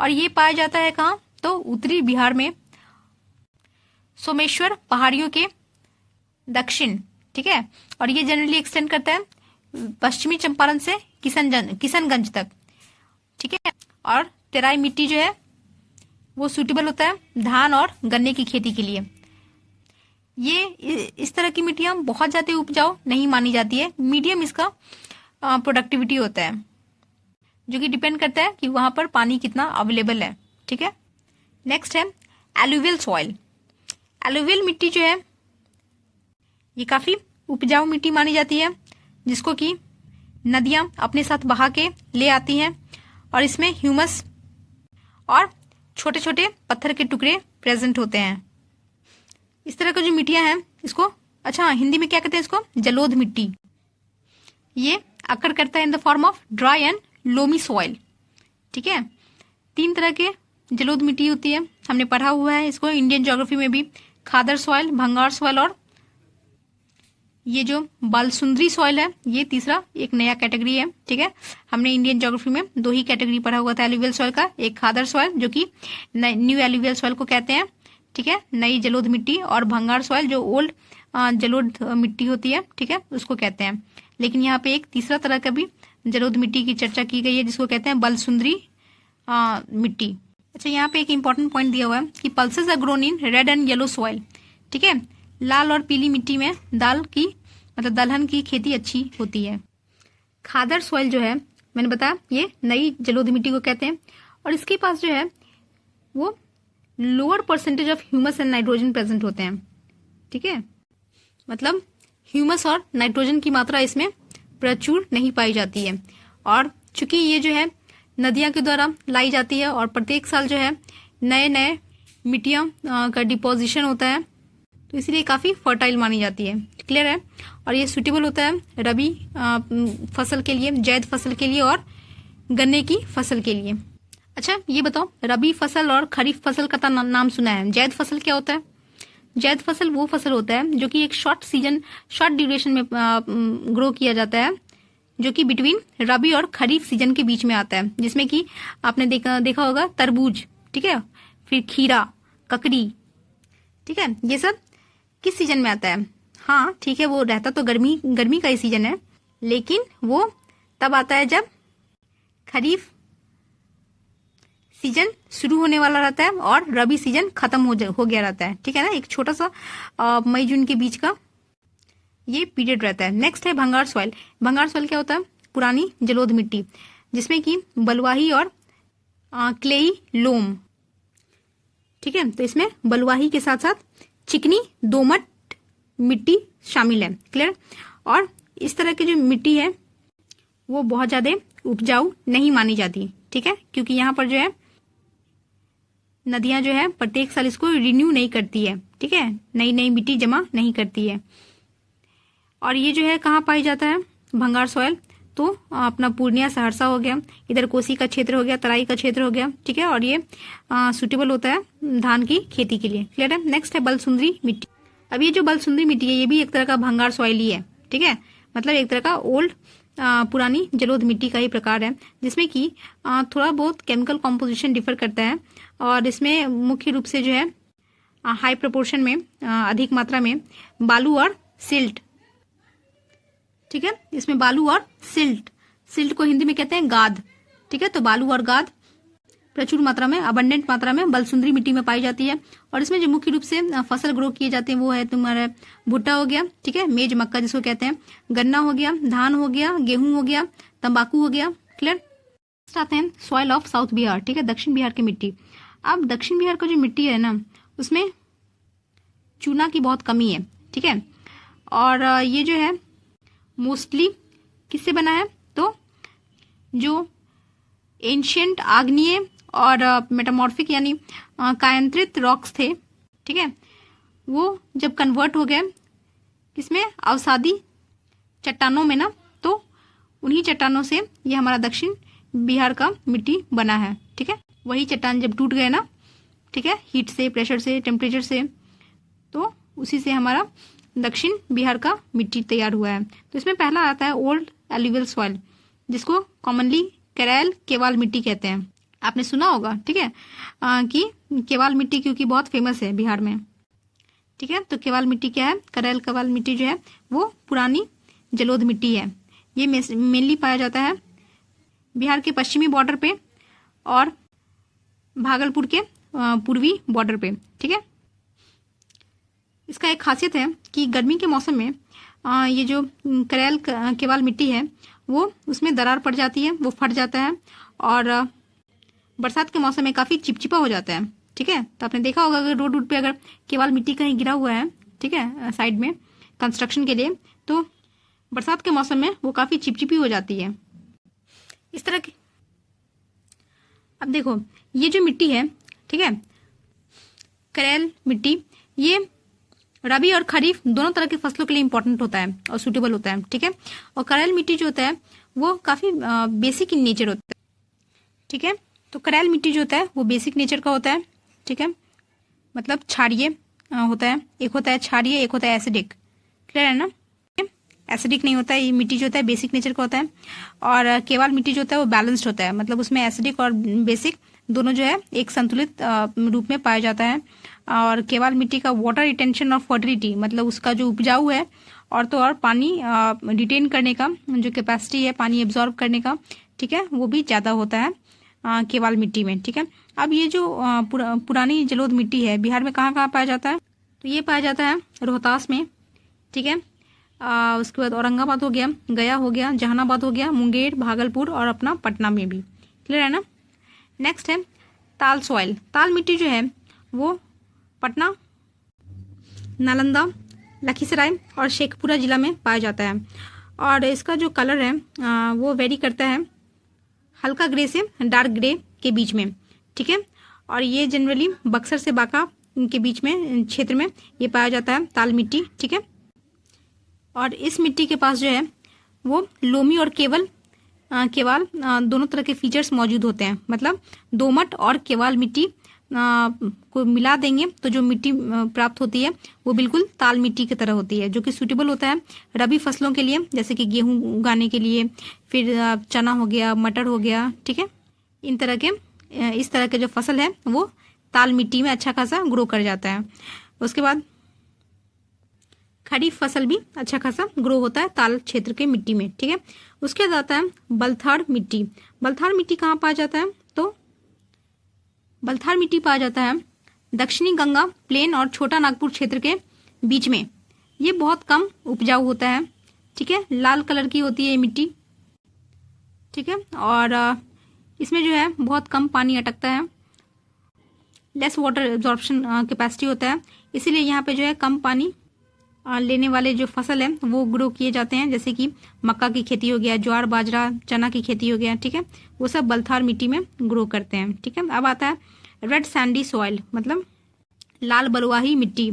और ये पाया जाता है कहाँ? तो उत्तरी बिहार में सोमेश्वर पहाड़ियों के दक्षिण, ठीक है। और ये जनरली एक्सटेंड करता है पश्चिमी चंपारण से किशनगंज तक, ठीक है। और तेराई मिट्टी जो है वो सूटेबल होता है धान और गन्ने की खेती के लिए। ये इस तरह की मिट्टियां बहुत ज्यादा उपजाऊ नहीं मानी जाती है, मीडियम इसका प्रोडक्टिविटी होता है जो कि डिपेंड करता है कि वहां पर पानी कितना अवेलेबल है, ठीक है। नेक्स्ट है एलुवियल सॉइल। एलुवियल मिट्टी जो है ये काफी उपजाऊ मिट्टी मानी जाती है जिसको कि नदियां अपने साथ बहा के ले आती हैं और इसमें ह्यूमस और छोटे छोटे पत्थर के टुकड़े प्रेजेंट होते हैं। इस तरह का जो मिट्टियां हैं इसको, अच्छा हिंदी में क्या कहते हैं इसको, जलोढ़ मिट्टी। ये अकर करता है in the form of dry and loamy soil. ठीक है, 3 तरह के जलोढ़ मिट्टी होती है, हमने पढ़ा हुआ है इसको इंडियन ज्योग्राफी में भी, खादर सॉइल, भंगार सॉइल और ये जो बालसुंदरी सॉइल है, ये तीसरा एक नया कैटेगरी है। ठीक है, हमने इंडियन ज्योग्राफी में 2 ही कैटेगरी पढ़ा हुआ था एलुवियल सॉइल का, एक खादर सॉइल जो कि न्यू एलुवियल सॉइल को कहते हैं। ठीक है, नई जलोढ़ मिट्टी, और भंगार सॉइल जो ओल्ड जलोढ़ मिट्टी होती है, ठीक है, उसको कहते हैं। लेकिन यहाँ पे एक तीसरा तरह का भी जलोढ़ मिट्टी की चर्चा की गई है जिसको कहते हैं बालसुंदरी मिट्टी। अच्छा, यहाँ पे एक इंपॉर्टेंट पॉइंट दिया हुआ है कि pulses are grown in red and yellow soil. ठीक है, लाल और पीली मिट्टी में दाल की मतलब दलहन की खेती अच्छी होती है। खादर सॉइल जो है मैंने बताया ये नई जलोढ़ मिट्टी को कहते हैं, और इसके पास जो है वो lower percentage of humus and nitrogen present होते हैं। ठीक है, मतलब ह्यूमस और नाइट्रोजन की मात्रा इसमें प्रचुर नहीं पाई जाती है, और चूंकि ये जो है नदियां के द्वारा लाई जाती है और प्रत्येक साल जो है नए नए मिट्टियां का डिपोजिशन होता है, तो इसलिए काफ़ी फर्टाइल मानी जाती है। क्लियर है, और ये सूटेबल होता है रबी फसल के लिए, जैद फसल के लिए और गन्ने की फसल के लिए। अच्छा ये बताओ, रबी फसल और खरीफ फसल का तो नाम सुना है, जैद फसल क्या होता है? जैद फसल वो फसल होता है जो कि एक शॉर्ट ड्यूरेशन में ग्रो किया जाता है, जो कि बिटवीन रबी और खरीफ सीजन के बीच में आता है, जिसमें कि आपने देखा होगा तरबूज, ठीक है, फिर खीरा, ककड़ी, ठीक है, ये सब किस सीजन में आता है? हाँ ठीक है, वो रहता तो गर्मी का ही सीजन है, लेकिन वो तब आता है जब खरीफ सीजन शुरू होने वाला रहता है और रबी सीजन खत्म हो गया रहता है। ठीक है ना, एक छोटा सा मई जून के बीच का ये पीरियड रहता है। नेक्स्ट है भंगार सॉइल। भंगार सॉइल क्या होता है? पुरानी जलोढ़ मिट्टी, जिसमें कि बलुआही और क्लेई लोम, ठीक है, तो इसमें बलुआही के साथ साथ चिकनी दोमट मिट्टी शामिल है। क्लियर, और इस तरह की जो मिट्टी है वो बहुत ज्यादा उपजाऊ नहीं मानी जाती। ठीक है, क्योंकि यहाँ पर जो है नदियां जो है प्रत्येक साल इसको रिन्यू नहीं करती है। ठीक है, नई नई मिट्टी जमा नहीं करती है। और ये जो है कहाँ पाई जाता है भंगार सॉइल? तो अपना पूर्णिया सहरसा हो गया, इधर कोसी का क्षेत्र हो गया, तराई का क्षेत्र हो गया। ठीक है, और ये सुटेबल होता है धान की खेती के लिए। क्लियर है। नेक्स्ट है बलसुंदरी मिट्टी। अब ये जो बलसुंदरी मिट्टी है ये भी एक तरह का भंगार सॉइल ही है। ठीक है, मतलब एक तरह का ओल्ड पुरानी जलोढ़ मिट्टी का ही प्रकार है, जिसमें कि थोड़ा बहुत केमिकल कॉम्पोजिशन डिफर करता है, और इसमें मुख्य रूप से जो है हाई प्रोपोर्शन में अधिक मात्रा में बालू और सिल्ट। ठीक है, इसमें बालू और सिल्ट को हिंदी में कहते हैं गाद। ठीक है, तो बालू और गाद प्रचुर मात्रा में, अबंडेंट मात्रा में बलसुंदरी मिट्टी में पाई जाती है। और इसमें जो मुख्य रूप से फसल ग्रो किए जाते हैं वो है तुम्हारा भुट्टा हो गया, ठीक है, मेज मक्का जिसको कहते हैं, गन्ना हो गया, धान हो गया, गेहूं हो गया, तंबाकू हो गया। क्लियर। आते हैं सॉइल ऑफ साउथ बिहार। ठीक है, दक्षिण बिहार की मिट्टी। अब दक्षिण बिहार का जो मिट्टी है ना, उसमें चूना की बहुत कमी है। ठीक है, और ये जो है मोस्टली किससे बना है? तो जो एंशियंट आग्नेय और मेटामॉर्फिक यानी कायांतरित रॉक्स थे, ठीक है, वो जब कन्वर्ट हो गए किसमें? अवसादी चट्टानों में ना, तो उन्हीं चट्टानों से ये हमारा दक्षिण बिहार का मिट्टी बना है। ठीक है, वही चट्टान जब टूट गए ना, ठीक है, हीट से, प्रेशर से, टेम्परेचर से, तो उसी से हमारा दक्षिण बिहार का मिट्टी तैयार हुआ है। तो इसमें पहला आता है ओल्ड एलुवियल सॉइल, जिसको कॉमनली करैल केवाल मिट्टी कहते हैं। आपने सुना होगा, ठीक है, कि केवाल मिट्टी क्योंकि बहुत फेमस है बिहार में। ठीक है, तो केवाल मिट्टी क्या है? करैल केवाल मिट्टी जो है वो पुरानी जलोढ़ मिट्टी है। ये मेनली पाया जाता है बिहार के पश्चिमी बॉर्डर पे और भागलपुर के पूर्वी बॉर्डर पे। ठीक है, इसका एक खासियत है कि गर्मी के मौसम में ये जो करैल केवाल मिट्टी है वो उसमें दरार पड़ जाती है, वो फट जाता है, और बरसात के मौसम में काफ़ी चिपचिपा हो जाता है। ठीक है, तो आपने देखा होगा अगर रोड पे अगर केवाल मिट्टी कहीं गिरा हुआ है, ठीक है, साइड में कंस्ट्रक्शन के लिए, तो बरसात के मौसम में वो काफ़ी चिपचिपी हो जाती है इस तरह की। अब देखो ये जो मिट्टी है ठीक है। करेल मिट्टी ये रबी और खरीफ दोनों तरह की फसलों के लिए इंपॉर्टेंट होता है और सूटेबल होता है, ठीक है। और करेल मिट्टी जो होता है वो काफी बेसिक इन नेचर होता है, ठीक है। तो करेल मिट्टी जो होता है वो बेसिक नेचर का होता है, ठीक है, मतलब क्षारीय होता है। एक होता है क्षारीय, एक होता है एसिडिक, क्लियर है ना। एसिडिक नहीं होता है, ये मिट्टी जो होता है बेसिक नेचर का होता है। और केवाल मिट्टी जो होता है वो बैलेंस्ड होता है, मतलब उसमें एसिडिक और बेसिक दोनों जो है एक संतुलित रूप में पाया जाता है। और केवाल मिट्टी का वाटर रिटेंशन और फर्टिलिटी, मतलब उसका जो उपजाऊ है और तो और पानी रिटेन करने का जो कैपेसिटी है, पानी एब्जॉर्ब करने का, ठीक है, वो भी ज्यादा होता है केवाल मिट्टी में, ठीक है। अब ये जो पुरानी जलोढ़ मिट्टी है बिहार में कहाँ कहाँ पाया जाता है, तो ये पाया जाता है रोहतास में, ठीक है। उसके बाद औरंगाबाद हो गया, गया हो गया, जहानाबाद हो गया, मुंगेर, भागलपुर और अपना पटना में भी, क्लियर है ना। नेक्स्ट है ताल सॉइल। ताल मिट्टी जो है वो पटना, नालंदा, लखीसराय और शेखपुरा जिला में पाया जाता है। और इसका जो कलर है वो वेरी करता है हल्का ग्रे से डार्क ग्रे के बीच में, ठीक है। और ये जनरली बक्सर से बांका के बीच में क्षेत्र में ये पाया जाता है ताल मिट्टी, ठीक है। और इस मिट्टी के पास जो है वो लोमी और केवाल दोनों तरह के फीचर्स मौजूद होते हैं, मतलब दोमट और केवाल मिट्टी को मिला देंगे तो जो मिट्टी प्राप्त होती है वो बिल्कुल ताल मिट्टी की तरह होती है, जो कि सूटेबल होता है रबी फसलों के लिए, जैसे कि गेहूं उगाने के लिए, फिर चना हो गया, मटर हो गया, ठीक है। इस तरह के जो फसल है वो ताल मिट्टी में अच्छा खासा ग्रो कर जाता है। उसके बाद खरीफ फसल भी अच्छा खासा ग्रो होता है ताल क्षेत्र के मिट्टी में, ठीक है। उसके बाद आता है बलथाड़ मिट्टी। बलथाड़ मिट्टी कहाँ पाया जाता है, तो बलथाड़ मिट्टी पाया जाता है दक्षिणी गंगा प्लेन और छोटा नागपुर क्षेत्र के बीच में। ये बहुत कम उपजाऊ होता है, ठीक है, लाल कलर की होती है ये मिट्टी, ठीक है। और इसमें जो है बहुत कम पानी अटकता है, लेस वाटर एब्जॉर्प्शन कैपेसिटी होता है, इसीलिए यहाँ पे जो है कम पानी लेने वाले जो फसल है वो ग्रो किए जाते हैं, जैसे कि मक्का की खेती हो गया, ज्वार बाजरा चना की खेती हो गया, ठीक है, वो सब बलथाड़ मिट्टी में ग्रो करते हैं, ठीक है। अब आता है रेड सैंडी सॉइल, मतलब लाल बलुआही मिट्टी।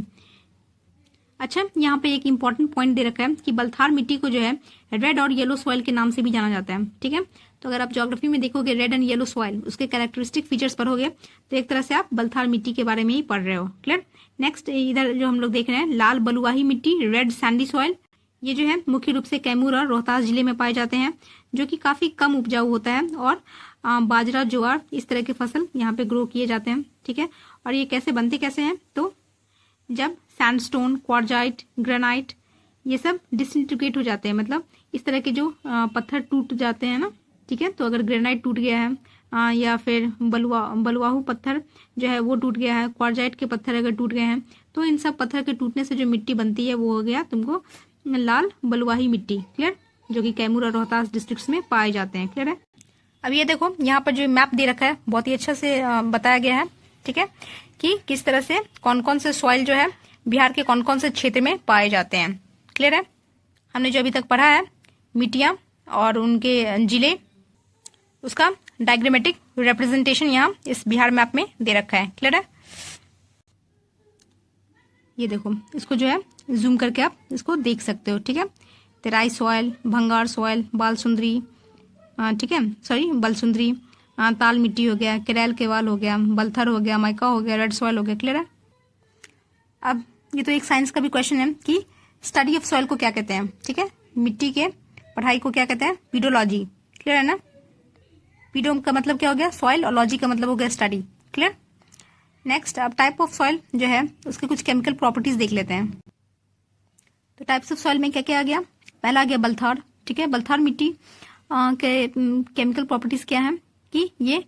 अच्छा, यहाँ पे एक इंपॉर्टेंट पॉइंट दे रखा है कि बलथाड़ मिट्टी को जो है रेड और येलो सॉइल के नाम से भी जाना जाता है, ठीक है। तो अगर आप ज्योग्राफी में देखोगे रेड एंड येलो सॉइल, उसके कैरेक्टरिस्टिक फीचर्स पढ़ोगे तो एक तरह से आप बलथाड़ मिट्टी के बारे में ही पढ़ रहे हो, क्लियर। नेक्स्ट इधर जो हम लोग देख रहे हैं लाल बलुआही मिट्टी, रेड सैंडी सॉइल, ये जो है मुख्य रूप से कैमूर और रोहतास जिले में पाए जाते हैं, जो कि काफी कम उपजाऊ होता है। और बाजरा ज्वार इस तरह के फसल यहाँ पे ग्रो किए जाते हैं, ठीक है। और ये कैसे बनते कैसे हैं, तो जब सैंडस्टोन, क्वार्जाइट, ग्रेनाइट ये सब डिसइंटीग्रेट हो जाते हैं, मतलब इस तरह के जो पत्थर टूट जाते हैं ना, ठीक है। तो अगर ग्रेनाइट टूट गया है या फिर बलुआहू पत्थर जो है वो टूट गया है, क्वार्जाइट के पत्थर अगर टूट गए हैं, तो इन सब पत्थर के टूटने से जो मिट्टी बनती है वो हो गया तुमको लाल बलुआही मिट्टी, क्लियर, जो कि कैमूर और रोहतास डिस्ट्रिक्ट्स में पाए जाते हैं, क्लियर है। अब ये देखो यहाँ पर जो मैप दे रखा है बहुत ही अच्छा से बताया गया है, ठीक है, कि किस तरह से कौन कौन से सॉइल जो है बिहार के कौन कौन से क्षेत्र में पाए जाते हैं, क्लियर है। हमने जो अभी तक पढ़ा है मिट्टियाँ और उनके जिले, उसका डायग्रामेटिक रिप्रेजेंटेशन यहाँ इस बिहार मैप में दे रखा है, क्लियर है। ये देखो, इसको जो है जूम करके आप इसको देख सकते हो, ठीक है। तेराई सॉइल, भंगार सॉइल, बालसुंदरी, ठीक है, सॉरी बलसुंदरी, ताल मिट्टी हो गया, करेल केवाल हो गया, बलथर हो गया, माइका हो गया, रेड सॉइल हो गया, क्लियर है। अब ये तो एक साइंस का भी क्वेश्चन है कि स्टडी ऑफ सॉइल को क्या कहते हैं, ठीक है, मिट्टी के पढ़ाई को क्या कहते हैं, पीडोलॉजी, क्लियर है ना। पीडो का मतलब क्या हो गया सॉइल, और लॉजी का मतलब हो गया स्टडी, क्लियर। नेक्स्ट अब टाइप ऑफ सॉइल जो है उसके कुछ केमिकल प्रॉपर्टीज देख लेते हैं। तो टाइप्स ऑफ सॉइल में क्या क्या आ गया, पहला आ गया बलथाड़, ठीक है। बलथाड़ मिट्टी के केमिकल प्रॉपर्टीज क्या है कि ये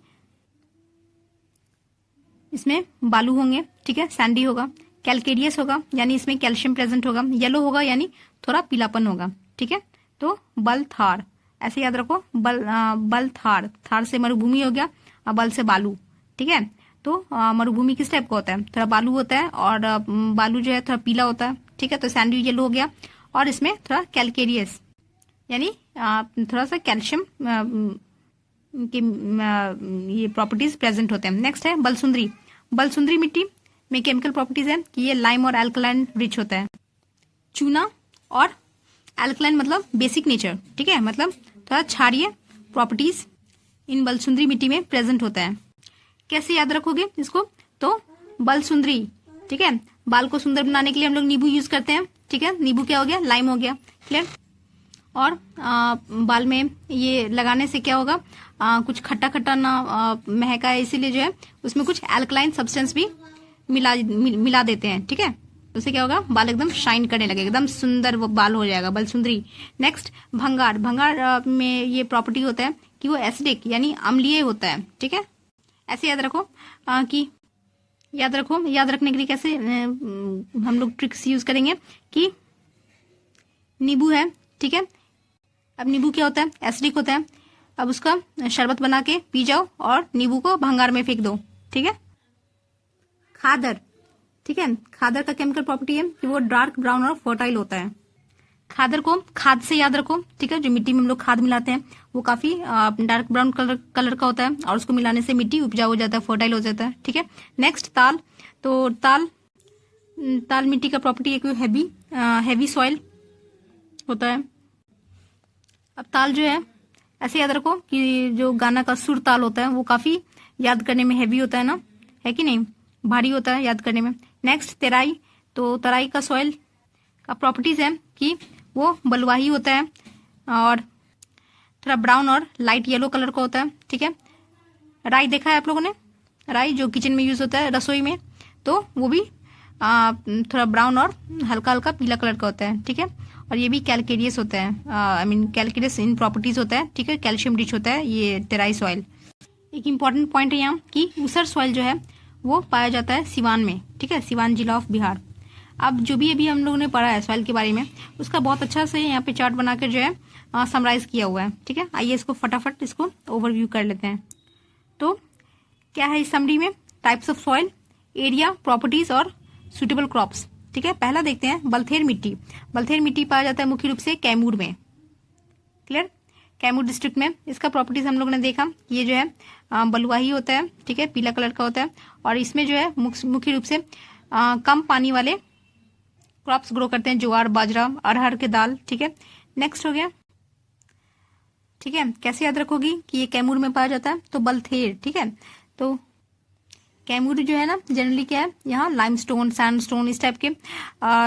इसमें बालू होंगे, ठीक है, सैंडी होगा, कैलकेरियस होगा यानी इसमें कैल्शियम प्रेजेंट होगा, येलो होगा यानी थोड़ा पीलापन होगा, ठीक है। तो बलथाड़ ऐसे याद रखो, बलथाड़, थाड़ से मरुभूमि हो गया और बल से बालू, ठीक है। तो मरुभूमि किस टाइप का होता है, थोड़ा बालू होता है और बालू जो है थोड़ा पीला होता है, ठीक है। तो सैंडी येलो हो गया और इसमें थोड़ा कैलकेरियस यानी थोड़ा सा कैल्शियम के ये प्रॉपर्टीज प्रेजेंट होते हैं। नेक्स्ट है बलसुंदरी। बलसुंदरी मिट्टी में केमिकल प्रॉपर्टीज है कि ये लाइम और एल्कलाइन रिच होता है। चूना और एल्कलाइन मतलब बेसिक नेचर, ठीक है, मतलब थोड़ा क्षारीय प्रॉपर्टीज इन बलसुंदरी मिट्टी में प्रेजेंट होता है। कैसे याद रखोगे इसको? तो बलसुंदरी, ठीक है, बाल को सुंदर बनाने के लिए हम लोग नींबू यूज करते हैं, ठीक है, नींबू क्या हो गया? लाइम हो गया, क्लियर। और बाल में ये लगाने से क्या होगा? कुछ खट्टा खट्टा ना महका है, इसीलिए जो है उसमें कुछ एल्कलाइन सब्सटेंस भी मिला देते हैं, ठीक है। तो उससे क्या होगा? बाल एकदम शाइन करने लगेगा, एकदम सुंदर वो बाल हो जाएगा, बलसुंदरी। नेक्स्ट भंगार। भंगार में ये प्रॉपर्टी होता है कि वो एसिडिक यानी अम्लीय होता है, ठीक है। ऐसे याद रखो कि याद रखने के लिए कैसे हम लोग ट्रिक्स यूज करेंगे कि नींबू है, ठीक है, अब नींबू क्या होता है? एसिडिक होता है। अब उसका शरबत बना के पी जाओ और नींबू को भंगार में फेंक दो, ठीक है। खादर, ठीक है, खादर का केमिकल प्रॉपर्टी है कि वो डार्क ब्राउन और फर्टाइल होता है। खादर को खाद से याद रखो, ठीक है, जो मिट्टी में हम लोग खाद मिलाते हैं वो काफी डार्क ब्राउन कलर का होता है और उसको मिलाने से मिट्टी उपजाऊ हो जाता है, फर्टाइल हो जाता है, ठीक है। नेक्स्ट ताल। तो ताल मिट्टी का प्रॉपर्टी है कि हैवी सॉइल होता है। अब ताल जो है ऐसे याद रखो कि जो गाना का सुर ताल होता है वो काफी याद करने में हैवी होता है ना, है कि नहीं, भारी होता है याद करने में। नेक्स्ट तेराई। तो तराई का सॉइल का प्रॉपर्टीज है कि वो बलुआही होता है और थोड़ा ब्राउन और लाइट येलो कलर का होता है, ठीक है। राई देखा है आप लोगों ने? राई जो किचन में यूज होता है, रसोई में, तो वो भी थोड़ा ब्राउन और हल्का हल्का पीला कलर का होता है, ठीक है। और ये भी कैल्केरियस होता है, I mean calcareous in properties होता है, ठीक है, कैल्शियम रिच होता है ये टेराई सॉइल। एक इंपॉर्टेंट पॉइंट है यहाँ कि ऊसर सॉइल जो है वो पाया जाता है सिवान में, ठीक है, सिवान जिला ऑफ बिहार। अब जो भी अभी हम लोगों ने पढ़ा है सॉइल के बारे में उसका बहुत अच्छा से यहाँ पे चार्ट बनाकर जो है समराइज किया हुआ है, ठीक है। आइए इसको फटाफट इसको ओवरव्यू कर लेते हैं। तो क्या है इस समरी में? Types of soil, area, properties और सुटेबल क्रॉप्स, ठीक है। पहला देखते हैं बलथेर मिट्टी। बलथेर मिट्टी पाया जाता है मुख्य रूप से कैमूर में, क्लियर, कैमूर डिस्ट्रिक्ट में। इसका प्रॉपर्टीज हम लोग ने देखा, ये जो है बलुआही होता है, ठीक है, पीला कलर का होता है और इसमें जो है मुख्य रूप से कम पानी वाले क्रॉप्स ग्रो करते हैं, ज्वार, बाजरा, अरहर के दाल, ठीक है। नेक्स्ट हो गया, ठीक है, कैसे याद रखोगी कि ये कैमूर में पाया जाता है? तो बलथेर, ठीक है। तो कैमूर जो है ना जनरली क्या है, यहाँ लाइमस्टोन, सैंडस्टोन इस टाइप के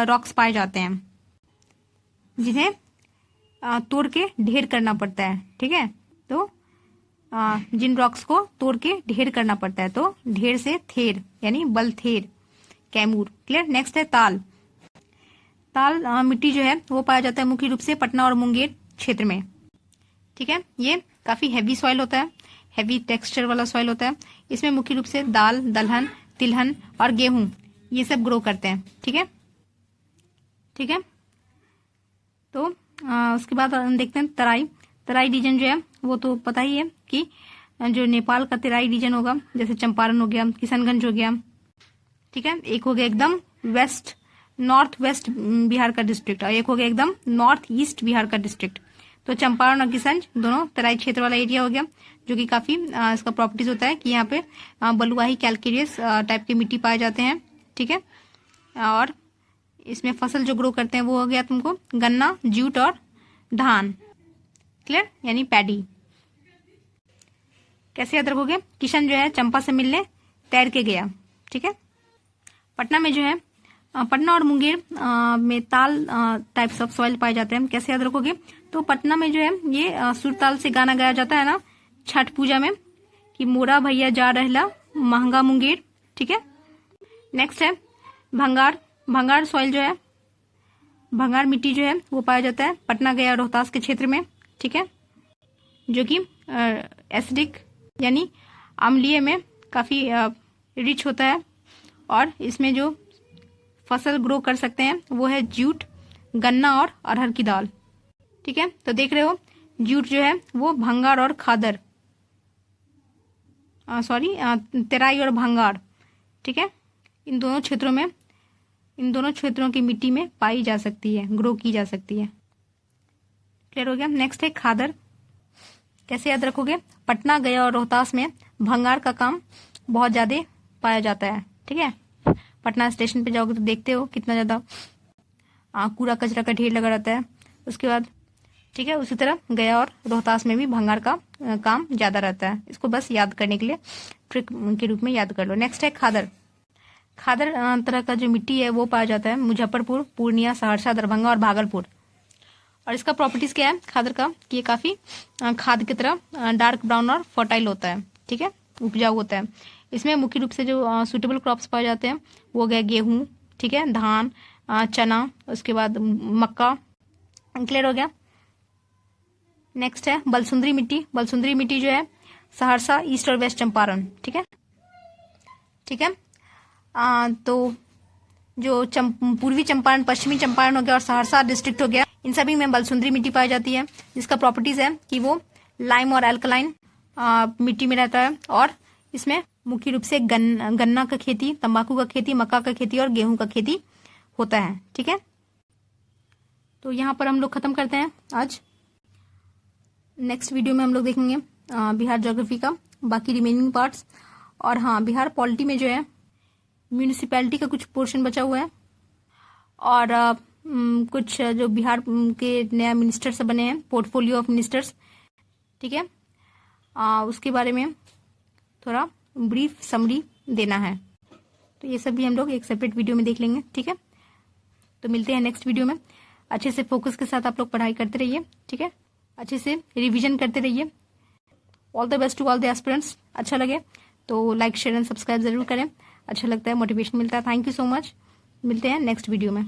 रॉक्स पाए जाते हैं जिन्हें तोड़ के ढेर करना पड़ता है, ठीक है। तो जिन रॉक्स को तोड़ के ढेर करना पड़ता है, तो ढेर से थेर यानी बलथेर, कैमूर, क्लियर। नेक्स्ट है ताल। ताल मिट्टी जो है वो पाया जाता है मुख्य रूप से पटना और मुंगेर क्षेत्र में, ठीक है। ये काफी हैवी सॉइल होता है, हैवी टेक्सचर वाला सॉइल होता है। इसमें मुख्य रूप से दाल, दलहन, तिलहन और गेहूं ये सब ग्रो करते हैं, ठीक है, ठीक है। तो उसके बाद हम देखते हैं तराई। तराई रीजन जो है वो तो पता ही है कि जो नेपाल का तराई रीजन होगा, जैसे चंपारण हो गया, किशनगंज हो गया, ठीक है। एक हो गया एकदम नॉर्थ वेस्ट बिहार का डिस्ट्रिक्ट और एक हो गया एकदम नॉर्थ ईस्ट बिहार का डिस्ट्रिक्ट। तो चंपारण और किशनगंज दोनों तराई क्षेत्र वाला एरिया हो गया, जो कि काफी इसका प्रॉपर्टीज होता है कि यहाँ पे बलुआही कैल्केरियस टाइप की मिट्टी पाए जाते हैं, ठीक है। और इसमें फसल जो ग्रो करते हैं वो हो गया तुमको गन्ना, जूट और धान, क्लियर, यानी पैडी। कैसे याद रखोगे? किशन जो है चंपा से मिलने तैर के गया, ठीक है। पटना में जो है पटना और मुंगेर में ताल टाइप्स ऑफ सॉइल पाए जाते हैं। कैसे याद रखोगे? तो पटना में जो है ये सुरताल से गाना गाया जाता है ना छठ पूजा में कि मोरा भैया जा रहला महंगा मुंगेर, ठीक है। नेक्स्ट है भंगार। भंगार सॉइल जो है, भंगार मिट्टी जो है वो पाया जाता है पटना, गया, रोहतास के क्षेत्र में, ठीक है, जो कि एसिडिक यानी अम्लीय में काफी रिच होता है और इसमें जो फसल ग्रो कर सकते हैं वो है जूट, गन्ना और अरहर की दाल, ठीक है। तो देख रहे हो जूट जो है वो भंगार और खादर तेराई और भंगार, ठीक है, इन दोनों क्षेत्रों की मिट्टी में पाई जा सकती है, ग्रो की जा सकती है। क्लियर हो गया? नेक्स्ट है खादर। कैसे याद रखोगे? पटना, गया और रोहतास में भंगार का काम बहुत ज्यादा पाया जाता है। ठीक है, पटना स्टेशन पे जाओगे तो देखते हो कितना ज़्यादा कूड़ा कचरा का ढेर लगा रहता है। उसके बाद ठीक है, उसी तरह गया और रोहतास में भी भंगार का काम ज़्यादा रहता है। इसको बस याद करने के लिए ट्रिक के रूप में याद कर लो। नेक्स्ट है खादर। खादर तरह का जो मिट्टी है वो पाया जाता है मुजफ्फरपुर, पूर्णिया, सहरसा, दरभंगा और भागलपुर। और इसका प्रॉपर्टीज क्या है खादर का कि ये काफ़ी खाद की तरह डार्क ब्राउन और फर्टाइल होता है। ठीक है, उपजाऊ होता है। इसमें मुख्य रूप से जो सुटेबल क्रॉप्स पाए जाते हैं वो गए गेहूँ, ठीक है, धान, चना, उसके बाद मक्का। क्लियर हो गया। नेक्स्ट है बलसुंदरी मिट्टी। बलसुंदरी मिट्टी जो है सहरसा, ईस्ट और वेस्ट चंपारण। ठीक है, ठीक है। तो जो पूर्वी चंपारण, पश्चिमी चंपारण हो गया और सहरसा डिस्ट्रिक्ट हो गया, इन सभी में बलसुंदरी मिट्टी पाई जाती है, जिसका प्रॉपर्टीज है कि वो लाइम और अल्कलाइन मिट्टी में रहता है। और इसमें मुख्य रूप से गन्ना का खेती, तंबाकू का खेती, मक्का का खेती और गेहूं का खेती होता है। ठीक है, तो यहाँ पर हम लोग खत्म करते हैं आज। नेक्स्ट वीडियो में हम लोग देखेंगे बिहार ज्योग्राफी का बाकी रिमेनिंग पार्ट्स। और हाँ, बिहार पॉलिटी में जो है म्यूनिसिपैलिटी का कुछ पोर्शन बचा हुआ है और कुछ जो बिहार के नया मिनिस्टर्स बने हैं, पोर्टफोलियो ऑफ मिनिस्टर्स। ठीक है, उसके बारे में थोड़ा ब्रीफ समरी देना है। तो ये सब भी हम लोग एक सेपरेट वीडियो में देख लेंगे। ठीक है, तो मिलते हैं नेक्स्ट वीडियो में। अच्छे से फोकस के साथ आप लोग पढ़ाई करते रहिए। ठीक है, अच्छे से रिवीजन करते रहिए। All the best to all the aspirants. अच्छा लगे तो लाइक, शेयर एंड सब्सक्राइब जरूर करें। अच्छा लगता है, मोटिवेशन मिलता है। Thank you so much. मिलते हैं नेक्स्ट वीडियो में।